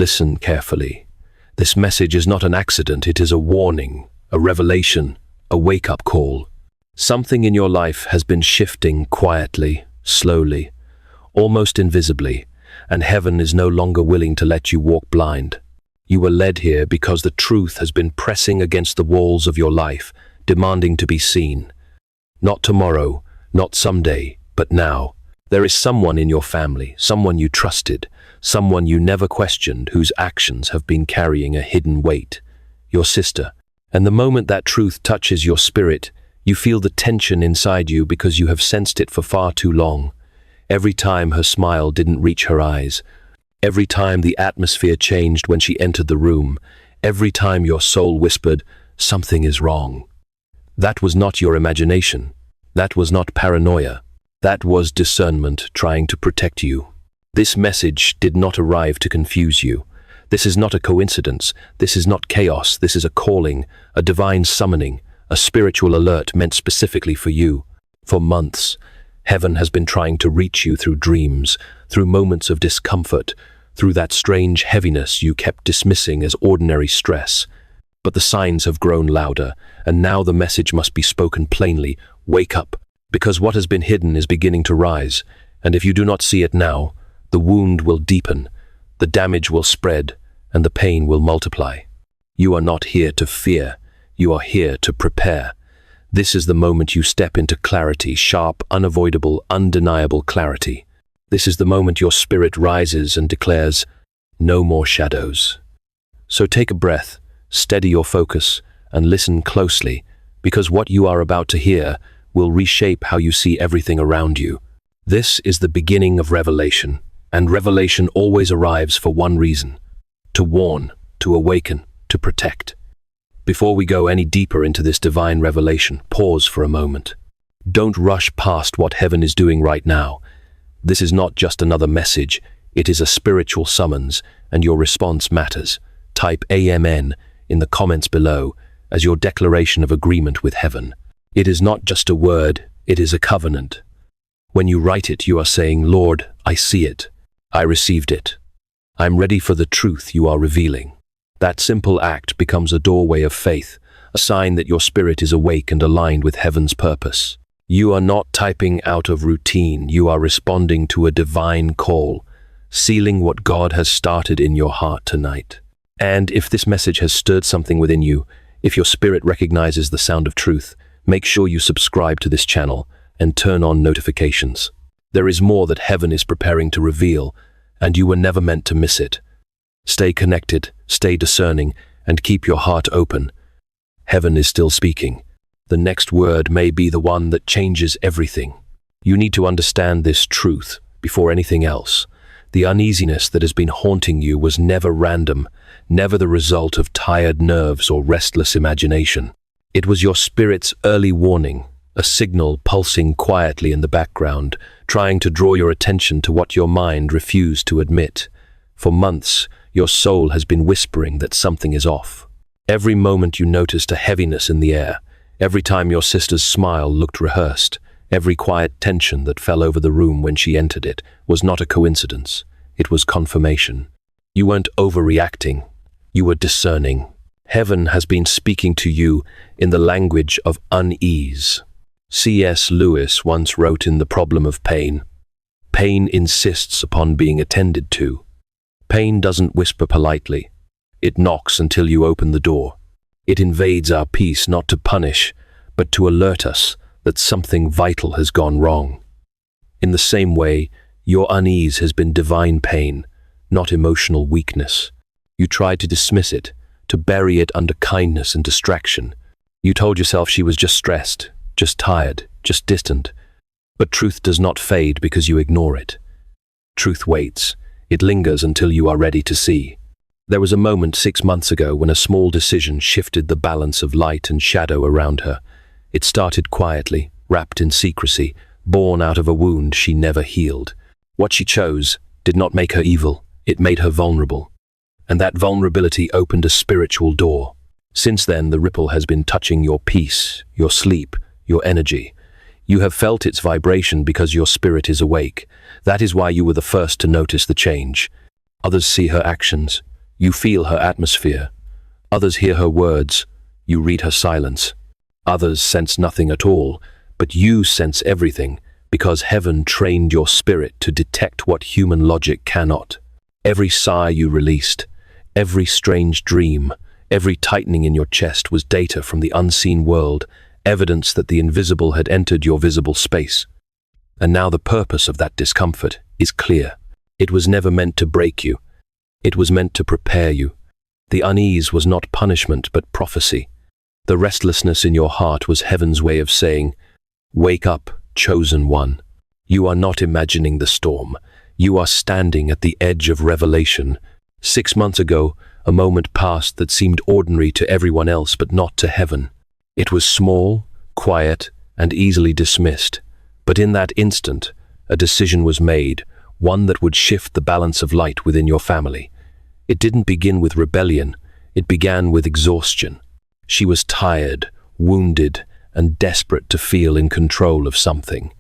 Listen carefully. This message is not an accident, it is a warning, a revelation, a wake-up call. Something in your life has been shifting quietly, slowly, almost invisibly, and heaven is no longer willing to let you walk blind. You were led here because the truth has been pressing against the walls of your life, demanding to be seen. Not tomorrow, not someday, but now. There is someone in your family, someone you trusted, someone you never questioned, whose actions have been carrying a hidden weight. Your sister. And the moment that truth touches your spirit, you feel the tension inside you because you have sensed it for far too long. Every time her smile didn't reach her eyes, every time the atmosphere changed when she entered the room, every time your soul whispered, "Something is wrong." That was not your imagination. That was not paranoia. That was discernment trying to protect you. This message did not arrive to confuse you. This is not a coincidence. This is not chaos. This is a calling, a divine summoning, a spiritual alert meant specifically for you. For months, heaven has been trying to reach you through dreams, through moments of discomfort, through that strange heaviness you kept dismissing as ordinary stress. But the signs have grown louder, and now the message must be spoken plainly. Wake up, because what has been hidden is beginning to rise, and if you do not see it now, the wound will deepen, the damage will spread, and the pain will multiply. You are not here to fear, you are here to prepare. This is the moment you step into clarity, sharp, unavoidable, undeniable clarity. This is the moment your spirit rises and declares, "No more shadows." So take a breath, steady your focus, and listen closely, because what you are about to hear will reshape how you see everything around you. This is the beginning of revelation, and revelation always arrives for one reason: to warn, to awaken, to protect. Before we go any deeper into this divine revelation, pause for a moment. Don't rush past what heaven is doing right now. This is not just another message, it is a spiritual summons, and your response matters. Type AMN in the comments below as your declaration of agreement with heaven. It is not just a word, it is a covenant. When you write it, you are saying, "Lord, I see it. I received it. I'm ready for the truth you are revealing." That simple act becomes a doorway of faith, a sign that your spirit is awake and aligned with heaven's purpose. You are not typing out of routine, you are responding to a divine call, sealing what God has started in your heart tonight. And if this message has stirred something within you, if your spirit recognizes the sound of truth, make sure you subscribe to this channel and turn on notifications. There is more that heaven is preparing to reveal, and you were never meant to miss it. Stay connected, stay discerning, and keep your heart open. Heaven is still speaking. The next word may be the one that changes everything. You need to understand this truth before anything else. The uneasiness that has been haunting you was never random, never the result of tired nerves or restless imagination. It was your spirit's early warning, a signal pulsing quietly in the background, trying to draw your attention to what your mind refused to admit. For months, your soul has been whispering that something is off. Every moment you noticed a heaviness in the air, every time your sister's smile looked rehearsed, every quiet tension that fell over the room when she entered it was not a coincidence. It was confirmation. You weren't overreacting. You were discerning. Heaven has been speaking to you in the language of unease. C.S. Lewis once wrote in The Problem of Pain, "Pain insists upon being attended to. Pain doesn't whisper politely. It knocks until you open the door. It invades our peace not to punish, but to alert us that something vital has gone wrong." In the same way, your unease has been divine pain, not emotional weakness. You tried to dismiss it, to bury it under kindness and distraction. You told yourself she was just stressed, just tired, just distant. But truth does not fade because you ignore it. Truth waits. It lingers until you are ready to see. There was a moment 6 months ago when a small decision shifted the balance of light and shadow around her. It started quietly, wrapped in secrecy, born out of a wound she never healed. What she chose did not make her evil, it made her vulnerable. And that vulnerability opened a spiritual door. Since then, the ripple has been touching your peace, your sleep, your energy. You have felt its vibration because your spirit is awake. That is why you were the first to notice the change. Others see her actions, You feel her atmosphere. Others hear her words. You read her silence. Others sense nothing at all, but you sense everything, because heaven trained your spirit to detect what human logic cannot. Every sigh you released, every strange dream, every tightening in your chest was data from the unseen world, evidence that the invisible had entered your visible space. And now the purpose of that discomfort is clear. It was never meant to break you. It was meant to prepare you. The unease was not punishment but prophecy. The restlessness in your heart was heaven's way of saying, "Wake up, chosen one. You are not imagining the storm. You are standing at the edge of revelation." 6 months ago, a moment passed that seemed ordinary to everyone else but not to heaven. It was small, quiet, and easily dismissed. But in that instant, a decision was made, one that would shift the balance of light within your family. It didn't begin with rebellion. It began with exhaustion. She was tired, wounded, and desperate to feel in control of something.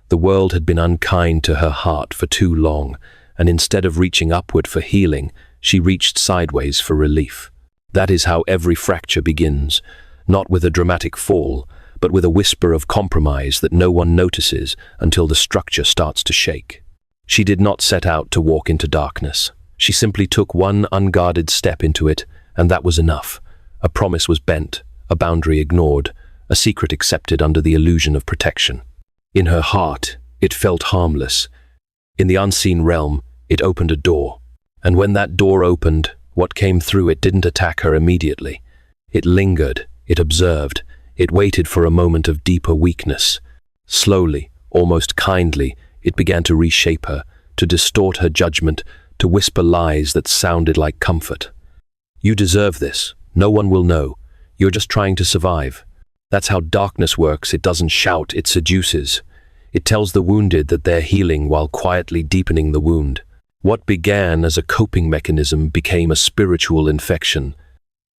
The world had been unkind to her heart for too long, and instead of reaching upward for healing, she reached sideways for relief. That is how every fracture begins, not with a dramatic fall, but with a whisper of compromise that no one notices until the structure starts to shake. She did not set out to walk into darkness. She simply took one unguarded step into it, and that was enough. A promise was bent, a boundary ignored, a secret accepted under the illusion of protection. In her heart, it felt harmless. In the unseen realm, it opened a door. And when that door opened, what came through it didn't attack her immediately. It lingered, it observed, it waited for a moment of deeper weakness. Slowly, almost kindly, it began to reshape her, to distort her judgment, to whisper lies that sounded like comfort. "You deserve this. No one will know. You're just trying to survive." That's how darkness works. It doesn't shout, it seduces. It tells the wounded that they're healing while quietly deepening the wound. What began as a coping mechanism became a spiritual infection.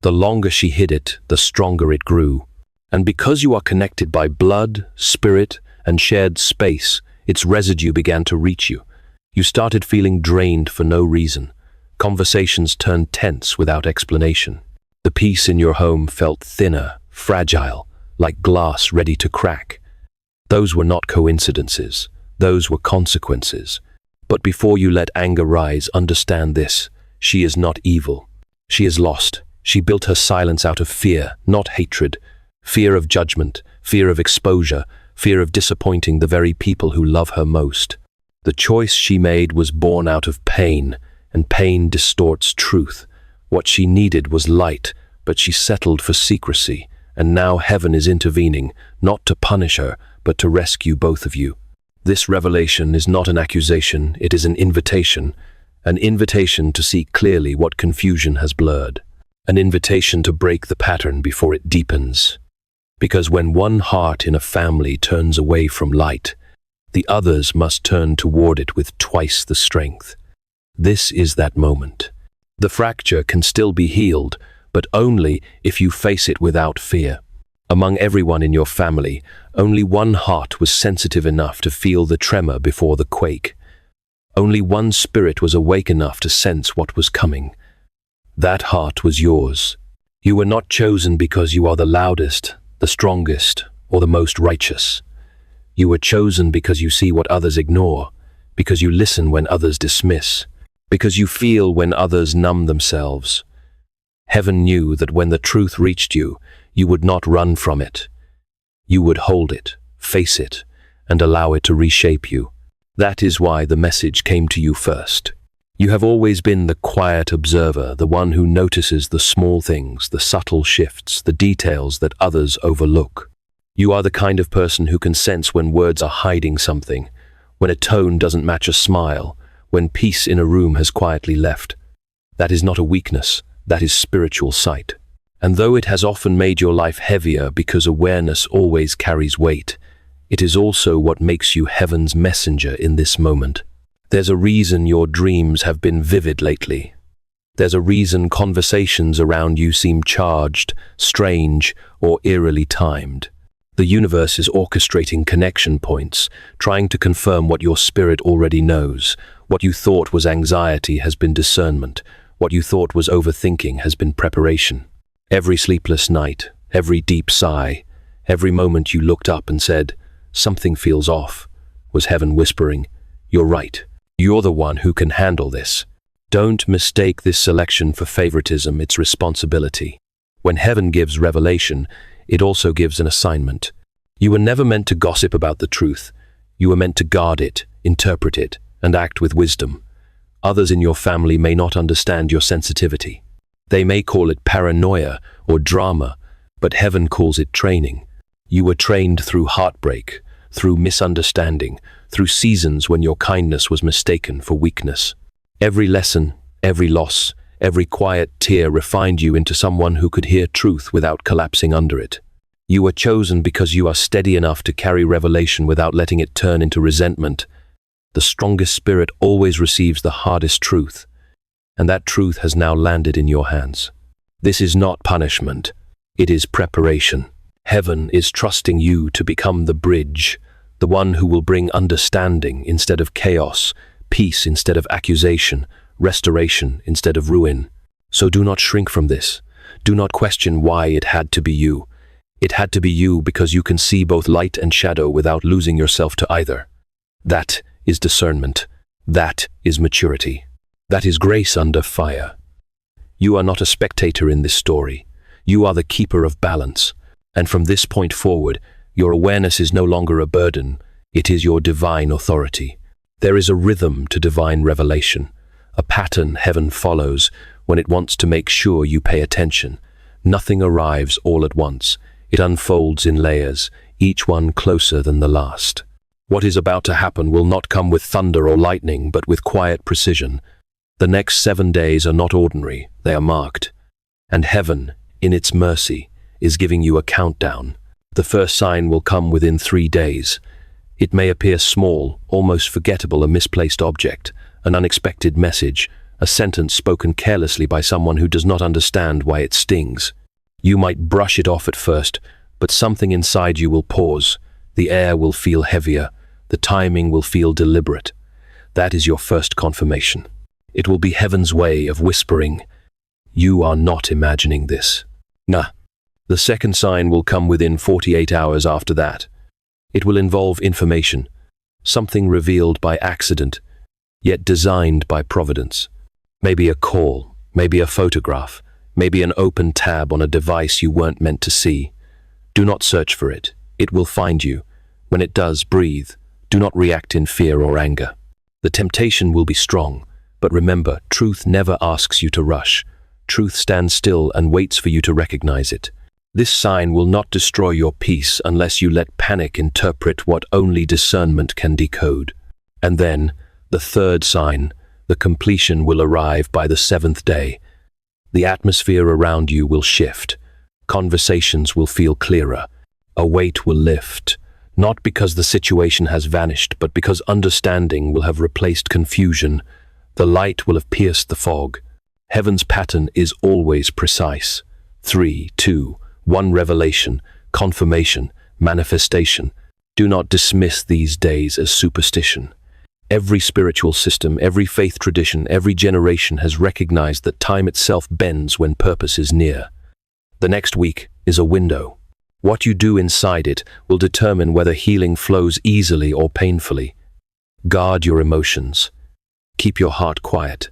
The longer she hid it, the stronger it grew. And because you are connected by blood, spirit, and shared space, its residue began to reach you. You started feeling drained for no reason. Conversations turned tense without explanation. The peace in your home felt thinner, fragile, like glass ready to crack. Those were not coincidences. Those were consequences. But before you let anger rise, understand this. She is not evil. She is lost. She built her silence out of fear, not hatred. Fear of judgment, fear of exposure, fear of disappointing the very people who love her most. The choice she made was born out of pain, and pain distorts truth. What she needed was light, but she settled for secrecy, and now heaven is intervening, not to punish her, but to rescue both of you. This revelation is not an accusation, it is an invitation to see clearly what confusion has blurred, an invitation to break the pattern before it deepens. Because when one heart in a family turns away from light, the others must turn toward it with twice the strength. This is that moment. The fracture can still be healed, but only if you face it without fear. Among everyone in your family, only one heart was sensitive enough to feel the tremor before the quake. Only one spirit was awake enough to sense what was coming. That heart was yours. You were not chosen because you are the loudest, the strongest, or the most righteous. You were chosen because you see what others ignore, because you listen when others dismiss, because you feel when others numb themselves. Heaven knew that when the truth reached you, you would not run from it. You would hold it, face it, and allow it to reshape you. That is why the message came to you first. You have always been the quiet observer, the one who notices the small things, the subtle shifts, the details that others overlook. You are the kind of person who can sense when words are hiding something, when a tone doesn't match a smile, when peace in a room has quietly left. That is not a weakness, that is spiritual sight. And though it has often made your life heavier because awareness always carries weight, it is also what makes you heaven's messenger in this moment. There's a reason your dreams have been vivid lately. There's a reason conversations around you seem charged, strange, or eerily timed. The universe is orchestrating connection points, trying to confirm what your spirit already knows. What you thought was anxiety has been discernment. What you thought was overthinking has been preparation. Every sleepless night, every deep sigh, every moment you looked up and said, "Something feels off," was heaven whispering, "You're right. You're the one who can handle this." Don't mistake this selection for favoritism, it's responsibility. When heaven gives revelation, it also gives an assignment. You were never meant to gossip about the truth. You were meant to guard it, interpret it, and act with wisdom. Others in your family may not understand your sensitivity. They may call it paranoia or drama, but heaven calls it training. You were trained through heartbreak, through misunderstanding, through seasons when your kindness was mistaken for weakness. Every lesson, every loss, every quiet tear refined you into someone who could hear truth without collapsing under it. You were chosen because you are steady enough to carry revelation without letting it turn into resentment. The strongest spirit always receives the hardest truth, and that truth has now landed in your hands. This is not punishment, it is preparation. Heaven is trusting you to become the bridge, the one who will bring understanding instead of chaos, peace instead of accusation, restoration instead of ruin. So do not shrink from this. Do not question why it had to be you. It had to be you because you can see both light and shadow without losing yourself to either. That is discernment. That is maturity. That is grace under fire. You are not a spectator in this story. You are the keeper of balance. And from this point forward, your awareness is no longer a burden. It is your divine authority. There is a rhythm to divine revelation, a pattern heaven follows when it wants to make sure you pay attention. Nothing arrives all at once. It unfolds in layers, each one closer than the last. What is about to happen will not come with thunder or lightning, but with quiet precision. The next 7 days are not ordinary, they are marked. And heaven, in its mercy, is giving you a countdown. The first sign will come within 3 days. It may appear small, almost forgettable, a misplaced object, an unexpected message, a sentence spoken carelessly by someone who does not understand why it stings. You might brush it off at first, but something inside you will pause. The air will feel heavier. The timing will feel deliberate. That is your first confirmation. It will be heaven's way of whispering, "You are not imagining this." Nah. The second sign will come within 48 hours after that. It will involve information, something revealed by accident, yet designed by providence. Maybe a call, maybe a photograph, maybe an open tab on a device you weren't meant to see. Do not search for it. It will find you. When it does, breathe. Do not react in fear or anger. The temptation will be strong, but remember, truth never asks you to rush. Truth stands still and waits for you to recognize it. This sign will not destroy your peace unless you let panic interpret what only discernment can decode. And then, the third sign, the completion will arrive by the 7th day. The atmosphere around you will shift. Conversations will feel clearer. A weight will lift, not because the situation has vanished, but because understanding will have replaced confusion. The light will have pierced the fog. Heaven's pattern is always precise. 3, 2, 1 revelation, confirmation, manifestation. Do not dismiss these days as superstition. Every spiritual system, every faith tradition, every generation has recognized that time itself bends when purpose is near. The next week is a window. What you do inside it will determine whether healing flows easily or painfully. Guard your emotions. Keep your heart quiet.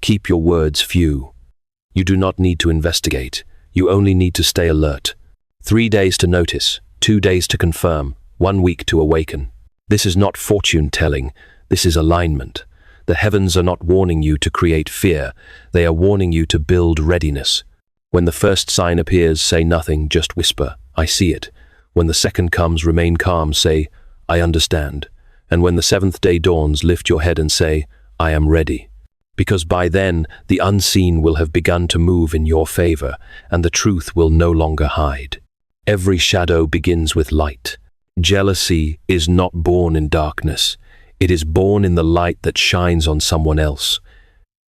Keep your words few. You do not need to investigate. You only need to stay alert. 3 days to notice, 2 days to confirm, 1 week to awaken. This is not fortune-telling. This is alignment. The heavens are not warning you to create fear. They are warning you to build readiness. When the first sign appears, say nothing, just whisper, "I see it." When the second comes, remain calm, say, "I understand." And when the 7th day dawns, lift your head and say, "I am ready." Because by then, the unseen will have begun to move in your favor, and the truth will no longer hide. Every shadow begins with light. Jealousy is not born in darkness. It is born in the light that shines on someone else.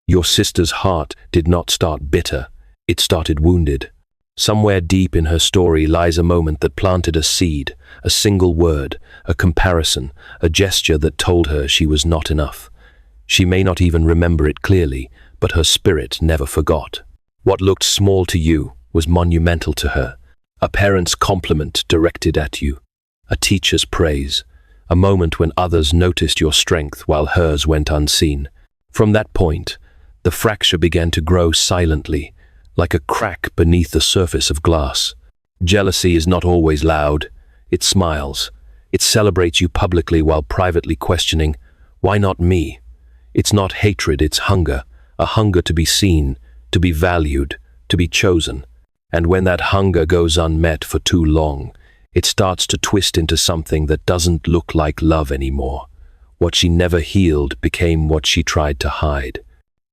Your sister's heart did not start bitter. It started wounded. Somewhere deep in her story lies a moment that planted a seed, a single word, a comparison, a gesture that told her she was not enough. She may not even remember it clearly, but her spirit never forgot. What looked small to you was monumental to her. A parent's compliment directed at you, a teacher's praise, a moment when others noticed your strength while hers went unseen. From that point, the fracture began to grow silently, like a crack beneath the surface of glass. Jealousy is not always loud. It smiles. It celebrates you publicly while privately questioning, why not me? It's not hatred, it's hunger, a hunger to be seen, to be valued, to be chosen. And when that hunger goes unmet for too long, it starts to twist into something that doesn't look like love anymore. What she never healed became what she tried to hide.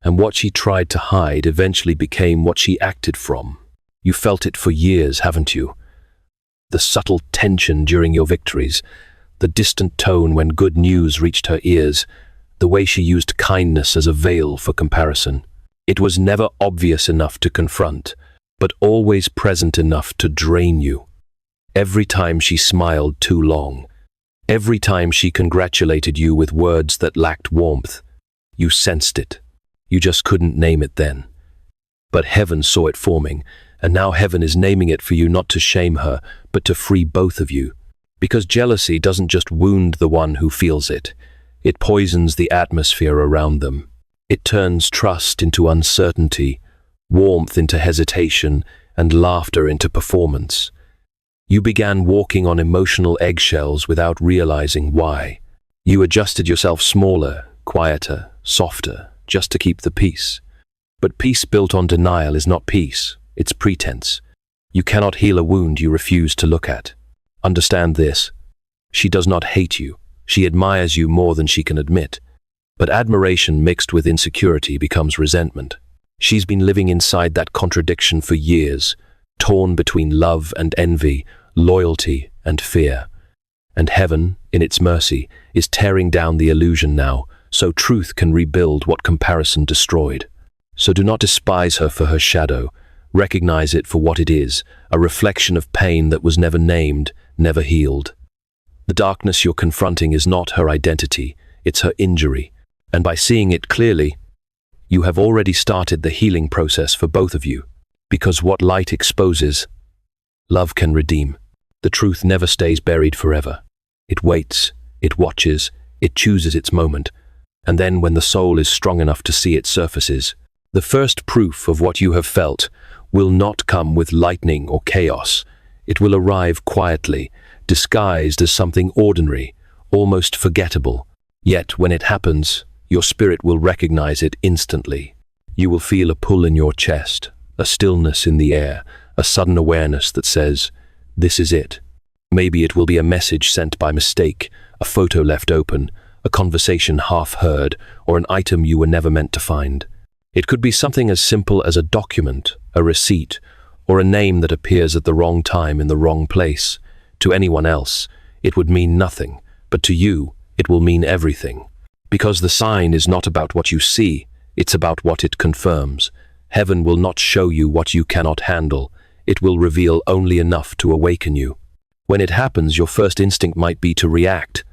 And what she tried to hide eventually became what she acted from. You felt it for years, haven't you? The subtle tension during your victories, the distant tone when good news reached her ears, the way she used kindness as a veil for comparison. It was never obvious enough to confront, but always present enough to drain you. Every time she smiled too long, every time she congratulated you with words that lacked warmth, you sensed it. You just couldn't name it then. But heaven saw it forming, and now heaven is naming it for you, not to shame her, but to free both of you. Because jealousy doesn't just wound the one who feels it. It poisons the atmosphere around them. It turns trust into uncertainty, warmth into hesitation, and laughter into performance. You began walking on emotional eggshells without realizing why. You adjusted yourself smaller, quieter, softer, just to keep the peace. But peace built on denial is not peace, it's pretense. You cannot heal a wound you refuse to look at. Understand this. She does not hate you. She admires you more than she can admit. But admiration mixed with insecurity becomes resentment. She's been living inside that contradiction for years, torn between love and envy, loyalty and fear. And heaven, in its mercy, is tearing down the illusion now, so truth can rebuild what comparison destroyed. So do not despise her for her shadow. Recognize it for what it is, a reflection of pain that was never named, never healed. The darkness you're confronting is not her identity, it's her injury. And by seeing it clearly, you have already started the healing process for both of you. Because what light exposes, love can redeem. The truth never stays buried forever. It waits, it watches, it chooses its moment. And then when the soul is strong enough to see it surfaces, the first proof of what you have felt will not come with lightning or chaos. It will arrive quietly, disguised as something ordinary, almost forgettable. Yet when it happens, your spirit will recognize it instantly. You will feel a pull in your chest, a stillness in the air, a sudden awareness that says, this is it. Maybe it will be a message sent by mistake, a photo left open, a conversation half heard, or an item you were never meant to find. It could be something as simple as a document, a receipt, or a name that appears at the wrong time in the wrong place. To anyone else, it would mean nothing, but to you, it will mean everything. Because the sign is not about what you see, it's about what it confirms. Heaven will not show you what you cannot handle. It will reveal only enough to awaken you. When it happens, your first instinct might be to react,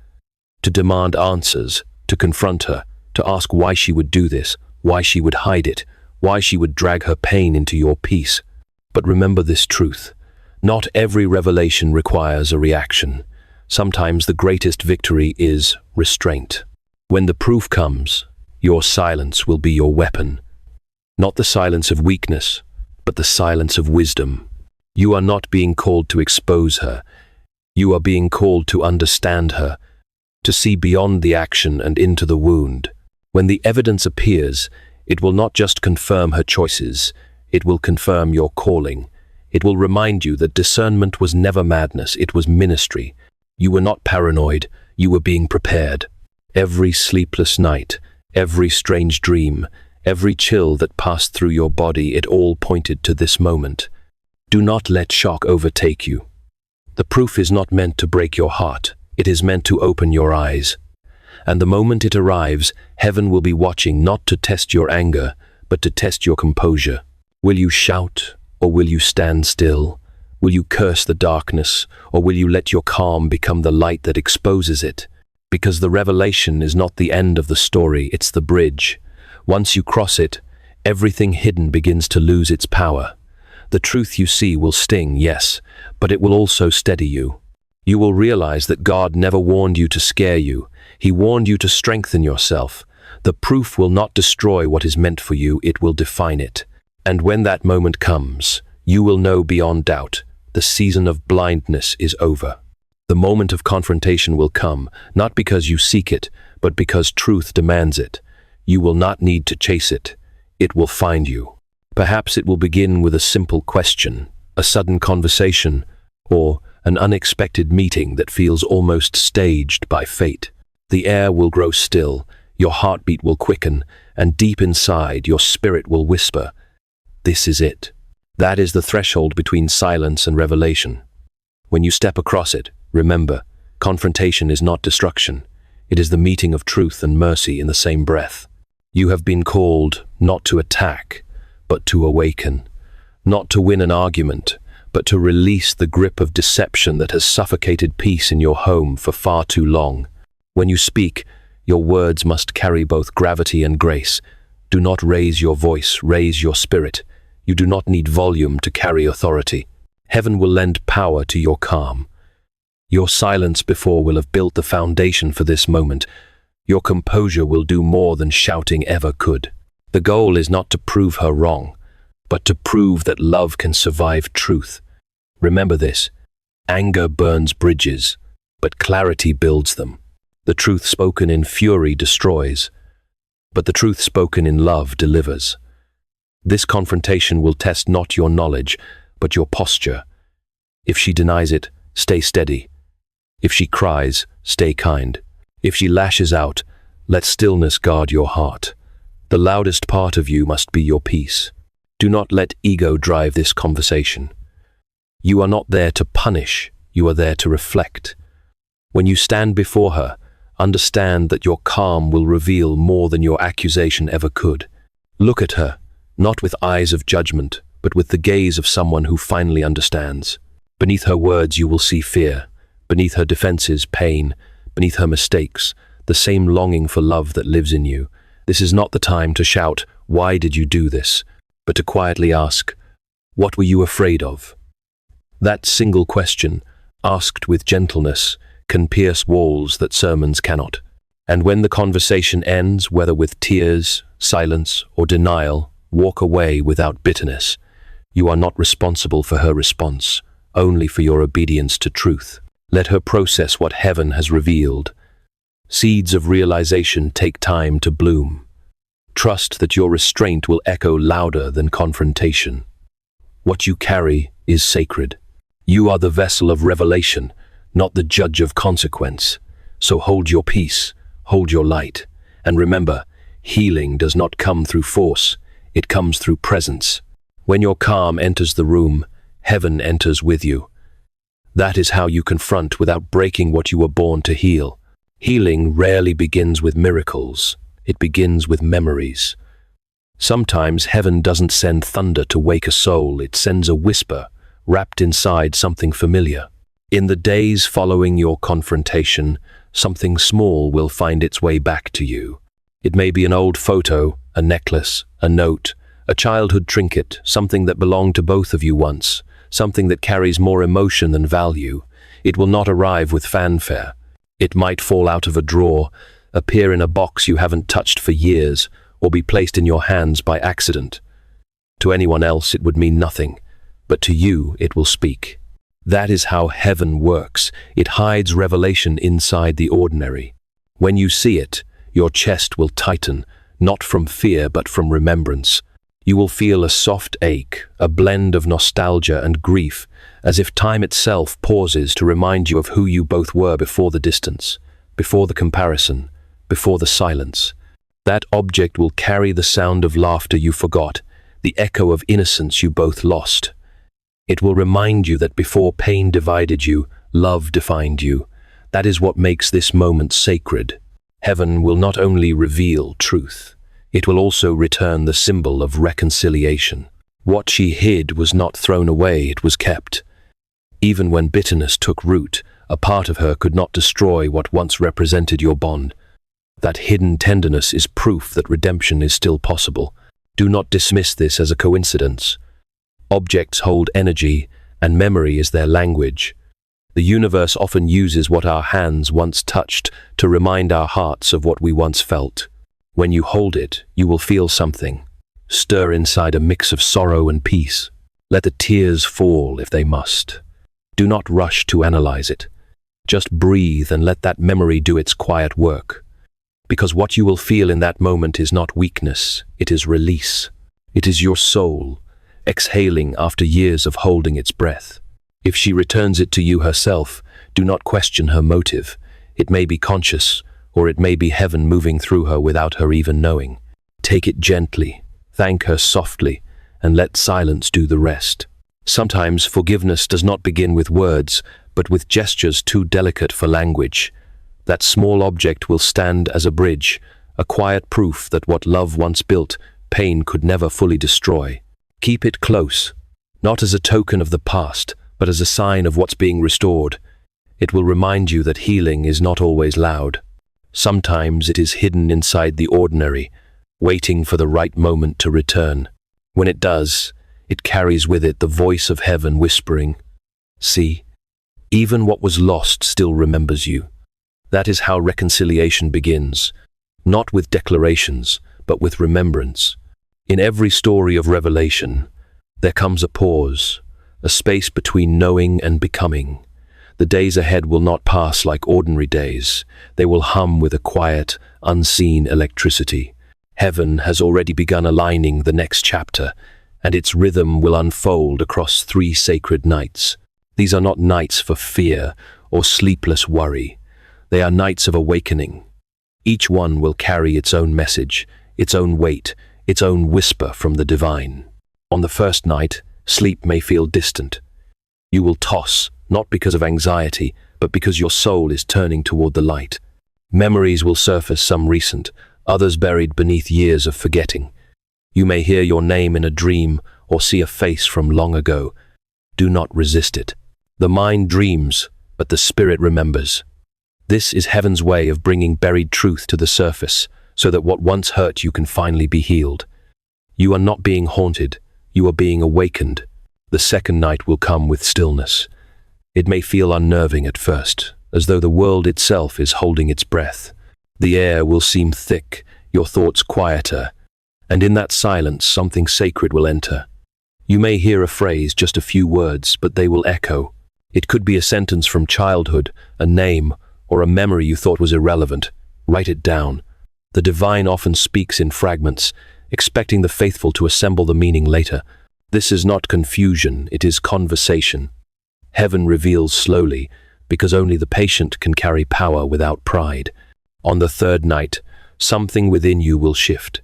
to demand answers, to confront her, to ask why she would do this, why she would hide it, why she would drag her pain into your peace. But remember this truth. Not every revelation requires a reaction. Sometimes the greatest victory is restraint. When the proof comes, your silence will be your weapon. Not the silence of weakness, but the silence of wisdom. You are not being called to expose her. You are being called to understand her, to see beyond the action and into the wound. When the evidence appears, it will not just confirm her choices, it will confirm your calling. It will remind you that discernment was never madness, it was ministry. You were not paranoid, you were being prepared. Every sleepless night, every strange dream, every chill that passed through your body, it all pointed to this moment. Do not let shock overtake you. The proof is not meant to break your heart, it is meant to open your eyes. And the moment it arrives, heaven will be watching not to test your anger, but to test your composure. Will you shout, or will you stand still? Will you curse the darkness, or will you let your calm become the light that exposes it? Because the revelation is not the end of the story, it's the bridge. Once you cross it, Everything hidden begins to lose its power. The truth you see will sting, yes, but it will also steady you. You will realize that God never warned you to scare you. He warned you to strengthen yourself. The proof will not destroy what is meant for you, it will define it. And when that moment comes, you will know beyond doubt, the season of blindness is over. The moment of confrontation will come, not because you seek it, but because truth demands it. You will not need to chase it. It will find you. Perhaps it will begin with a simple question, a sudden conversation, or an unexpected meeting that feels almost staged by fate. The air will grow still, your heartbeat will quicken, and deep inside your spirit will whisper, "This is it." That is the threshold between silence and revelation. When you step across it, remember, confrontation is not destruction. It is the meeting of truth and mercy in the same breath. You have been called not to attack, but to awaken. Not to win an argument, but to release the grip of deception that has suffocated peace in your home for far too long. When you speak, your words must carry both gravity and grace. Do not raise your voice, raise your spirit. You do not need volume to carry authority. Heaven will lend power to your calm. Your silence before will have built the foundation for this moment. Your composure will do more than shouting ever could. The goal is not to prove her wrong, but to prove that love can survive truth. Remember this, anger burns bridges, but clarity builds them. The truth spoken in fury destroys, but the truth spoken in love delivers. This confrontation will test not your knowledge, but your posture. If she denies it, stay steady. If she cries, stay kind. If she lashes out, let stillness guard your heart. The loudest part of you must be your peace. Do not let ego drive this conversation. You are not there to punish, you are there to reflect. When you stand before her, understand that your calm will reveal more than your accusation ever could. Look at her, not with eyes of judgment, but with the gaze of someone who finally understands. Beneath her words you will see fear, beneath her defenses pain, beneath her mistakes, the same longing for love that lives in you. This is not the time to shout, "Why did you do this?" but to quietly ask, "What were you afraid of?" That single question, asked with gentleness, can pierce walls that sermons cannot. And when the conversation ends, whether with tears, silence, or denial, walk away without bitterness. You are not responsible for her response, only for your obedience to truth. Let her process what heaven has revealed. Seeds of realization take time to bloom. Trust that your restraint will echo louder than confrontation. What you carry is sacred. You are the vessel of revelation, not the judge of consequence. So hold your peace, hold your light, and remember, healing does not come through force, it comes through presence. When your calm enters the room, heaven enters with you. That is how you confront without breaking what you were born to heal. Healing rarely begins with miracles, it begins with memories. Sometimes heaven doesn't send thunder to wake a soul, it sends a whisper, wrapped inside something familiar. In the days following your confrontation, something small will find its way back to you. It may be an old photo, a necklace, a note, a childhood trinket, something that belonged to both of you once, something that carries more emotion than value. It will not arrive with fanfare. It might fall out of a drawer, appear in a box you haven't touched for years, or be placed in your hands by accident. To anyone else it would mean nothing, but to you it will speak. That is how heaven works. It hides revelation inside the ordinary. When you see it, your chest will tighten, not from fear but from remembrance. You will feel a soft ache, a blend of nostalgia and grief, as if time itself pauses to remind you of who you both were before the distance, before the comparison, before the silence. That object will carry the sound of laughter you forgot, the echo of innocence you both lost. It will remind you that before pain divided you, love defined you. That is what makes this moment sacred. Heaven will not only reveal truth, it will also return the symbol of reconciliation. What she hid was not thrown away, it was kept. Even when bitterness took root, a part of her could not destroy what once represented your bond. That hidden tenderness is proof that redemption is still possible. Do not dismiss this as a coincidence. Objects hold energy, and memory is their language. The universe often uses what our hands once touched to remind our hearts of what we once felt. When you hold it, you will feel something. Stir inside a mix of sorrow and peace. Let the tears fall if they must. Do not rush to analyze it. Just breathe and let that memory do its quiet work. Because what you will feel in that moment is not weakness, it is release. It is your soul, exhaling after years of holding its breath. If she returns it to you herself, do not question her motive. It may be conscious, or it may be heaven moving through her without her even knowing. Take it gently, thank her softly, and let silence do the rest. Sometimes forgiveness does not begin with words, but with gestures too delicate for language. That small object will stand as a bridge, a quiet proof that what love once built, pain could never fully destroy. Keep it close, not as a token of the past, but as a sign of what's being restored. It will remind you that healing is not always loud. Sometimes it is hidden inside the ordinary, waiting for the right moment to return. When it does, it carries with it the voice of heaven whispering, "See, even what was lost still remembers you." That is how reconciliation begins, not with declarations, but with remembrance. In every story of revelation, there comes a pause, a space between knowing and becoming. The days ahead will not pass like ordinary days. They will hum with a quiet, unseen electricity. Heaven has already begun aligning the next chapter, and its rhythm will unfold across 3 sacred nights. These are not nights for fear or sleepless worry. They are nights of awakening. Each one will carry its own message, its own weight, its own whisper from the divine. On the first night, sleep may feel distant. You will toss, not because of anxiety, but because your soul is turning toward the light. Memories will surface, some recent, others buried beneath years of forgetting. You may hear your name in a dream or see a face from long ago. Do not resist it. The mind dreams, but the spirit remembers. This is heaven's way of bringing buried truth to the surface, so that what once hurt you can finally be healed. You are not being haunted, you are being awakened. The second night will come with stillness. It may feel unnerving at first, as though the world itself is holding its breath. The air will seem thick, your thoughts quieter, and in that silence something sacred will enter. You may hear a phrase, just a few words, but they will echo. It could be a sentence from childhood, a name, or a memory you thought was irrelevant. Write it down. The divine often speaks in fragments, expecting the faithful to assemble the meaning later. This is not confusion, it is conversation. Heaven reveals slowly, because only the patient can carry power without pride. On the third night, something within you will shift.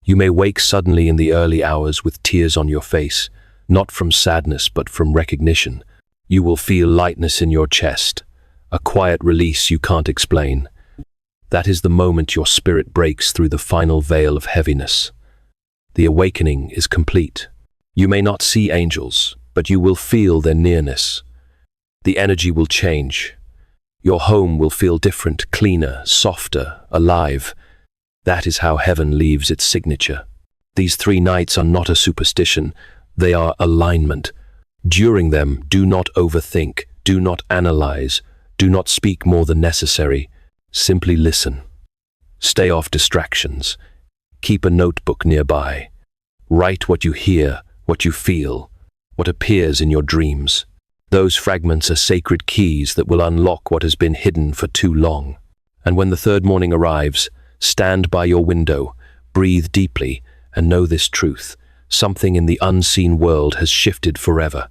You may wake suddenly in the early hours with tears on your face, not from sadness but from recognition. You will feel lightness in your chest, a quiet release you can't explain. That is the moment your spirit breaks through the final veil of heaviness. The awakening is complete. You may not see angels, but you will feel their nearness. The energy will change. Your home will feel different, cleaner, softer, alive. That is how heaven leaves its signature. These 3 nights are not a superstition, they are alignment. During them, do not overthink, do not analyze, do not speak more than necessary. Simply listen. Stay off distractions. Keep a notebook nearby. Write what you hear, what you feel, what appears in your dreams. Those fragments are sacred keys that will unlock what has been hidden for too long. And when the third morning arrives, stand by your window, breathe deeply, and know this truth. Something in the unseen world has shifted forever.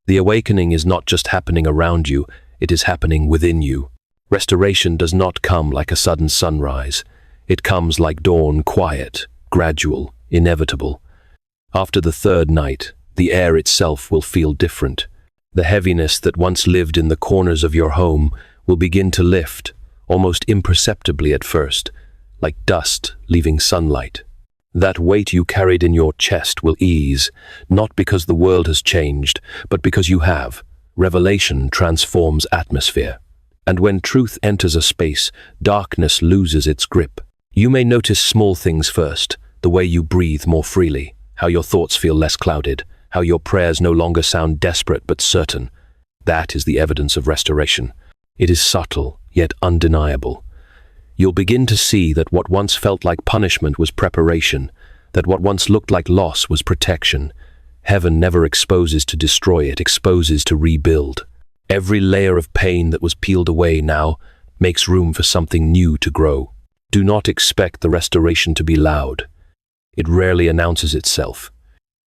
The awakening is not just happening around you, it is happening within you. Restoration does not come like a sudden sunrise. It comes like dawn, quiet, gradual, inevitable. After the third night, the air itself will feel different. The heaviness that once lived in the corners of your home will begin to lift, almost imperceptibly at first, like dust leaving sunlight. That weight you carried in your chest will ease, not because the world has changed, but because you have. Revelation transforms atmosphere. And when truth enters a space, darkness loses its grip. You may notice small things first, the way you breathe more freely, how your thoughts feel less clouded, how your prayers no longer sound desperate but certain. That is the evidence of restoration. It is subtle, yet undeniable. You'll begin to see that what once felt like punishment was preparation, that what once looked like loss was protection. Heaven never exposes to destroy, it exposes to rebuild. Every layer of pain that was peeled away now makes room for something new to grow. Do not expect the restoration to be loud. It rarely announces itself.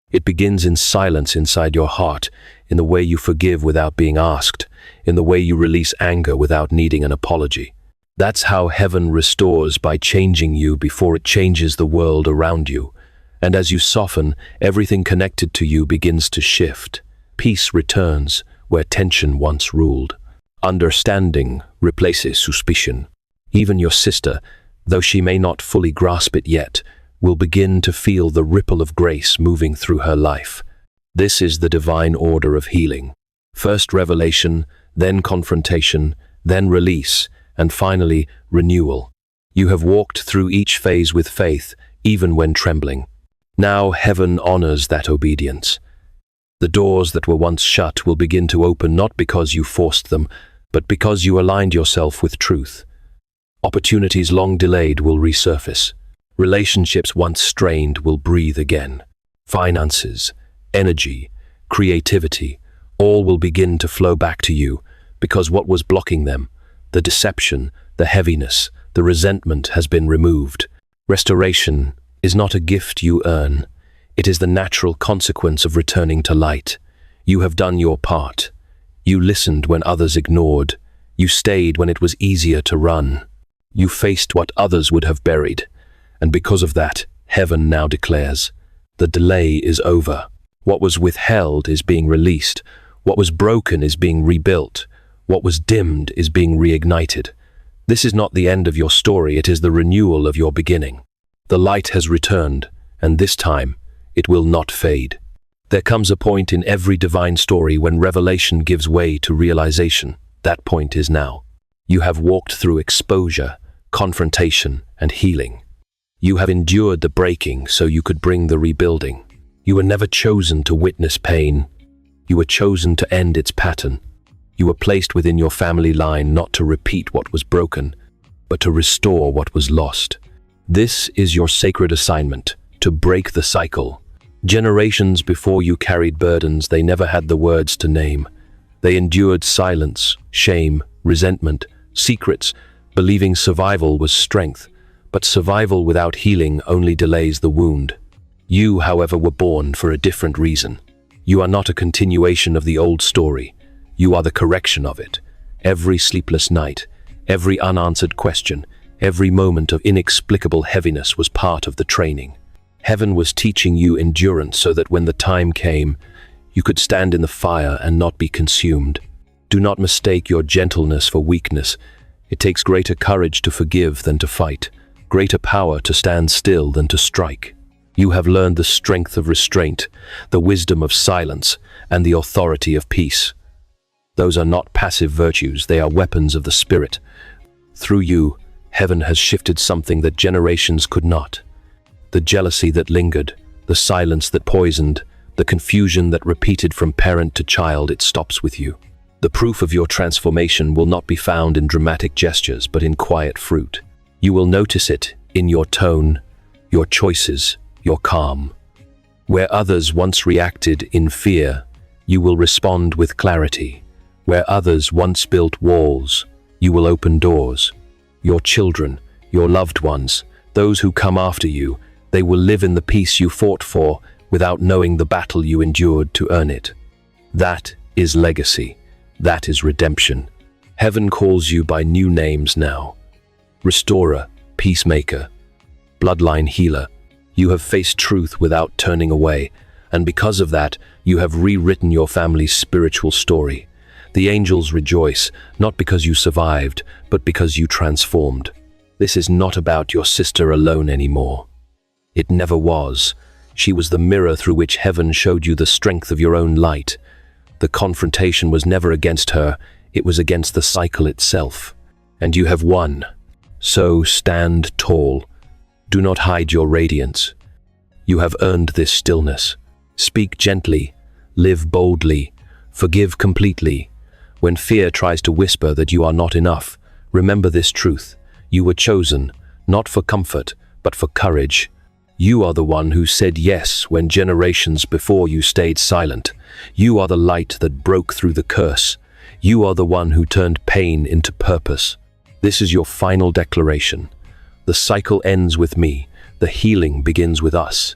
It begins in silence inside your heart, in the way you forgive without being asked, in the way you release anger without needing an apology. That's how heaven restores, by changing you before it changes the world around you. And as you soften, everything connected to you begins to shift. Peace returns where tension once ruled. Understanding replaces suspicion. Even your sister, though she may not fully grasp it yet, will begin to feel the ripple of grace moving through her life. This is the divine order of healing. First revelation, then confrontation, then release, and finally renewal. You have walked through each phase with faith, even when trembling. Now heaven honors that obedience. The doors that were once shut will begin to open, not because you forced them, but because you aligned yourself with truth. Opportunities long delayed will resurface. Relationships once strained will breathe again. Finances, energy, creativity, all will begin to flow back to you, because what was blocking them, the deception, the heaviness, the resentment, has been removed. Restoration is not a gift you earn. It is the natural consequence of returning to light. You have done your part. You listened when others ignored. You stayed when it was easier to run. You faced what others would have buried. And because of that, heaven now declares, the delay is over. What was withheld is being released. What was broken is being rebuilt. What was dimmed is being reignited. This is not the end of your story, it is the renewal of your beginning. The light has returned, and this time, it will not fade. There comes a point in every divine story when revelation gives way to realization. That point is now. You have walked through exposure, confrontation, and healing. You have endured the breaking so you could bring the rebuilding. You were never chosen to witness pain. You were chosen to end its pattern. You were placed within your family line not to repeat what was broken, but to restore what was lost. This is your sacred assignment, to break the cycle. Generations before you carried burdens they never had the words to name. They endured silence, shame, resentment, secrets, believing survival was strength. But survival without healing only delays the wound. You, however, were born for a different reason. You are not a continuation of the old story. You are the correction of it. Every sleepless night, every unanswered question, every moment of inexplicable heaviness was part of the training. Heaven was teaching you endurance so that when the time came, you could stand in the fire and not be consumed. Do not mistake your gentleness for weakness. It takes greater courage to forgive than to fight, greater power to stand still than to strike. You have learned the strength of restraint, the wisdom of silence, and the authority of peace. Those are not passive virtues, they are weapons of the spirit. Through you, heaven has shifted something that generations could not. The jealousy that lingered, the silence that poisoned, the confusion that repeated from parent to child, it stops with you. The proof of your transformation will not be found in dramatic gestures, but in quiet fruit. You will notice it in your tone, your choices, your calm. Where others once reacted in fear, you will respond with clarity. Where others once built walls, you will open doors. Your children, your loved ones, those who come after you, they will live in the peace you fought for without knowing the battle you endured to earn it. That is legacy. That is redemption. Heaven calls you by new names now. Restorer, peacemaker, bloodline healer. You have faced truth without turning away, and because of that, you have rewritten your family's spiritual story. The angels rejoice, not because you survived, but because you transformed. This is not about your sister alone anymore. It never was. She was the mirror through which heaven showed you the strength of your own light. The confrontation was never against her, it was against the cycle itself. And you have won. So stand tall. Do not hide your radiance. You have earned this stillness. Speak gently, live boldly, forgive completely. When fear tries to whisper that you are not enough, remember this truth. You were chosen, not for comfort, but for courage. You are the one who said yes when generations before you stayed silent. You are the light that broke through the curse. You are the one who turned pain into purpose. This is your final declaration. The cycle ends with me. The healing begins with us.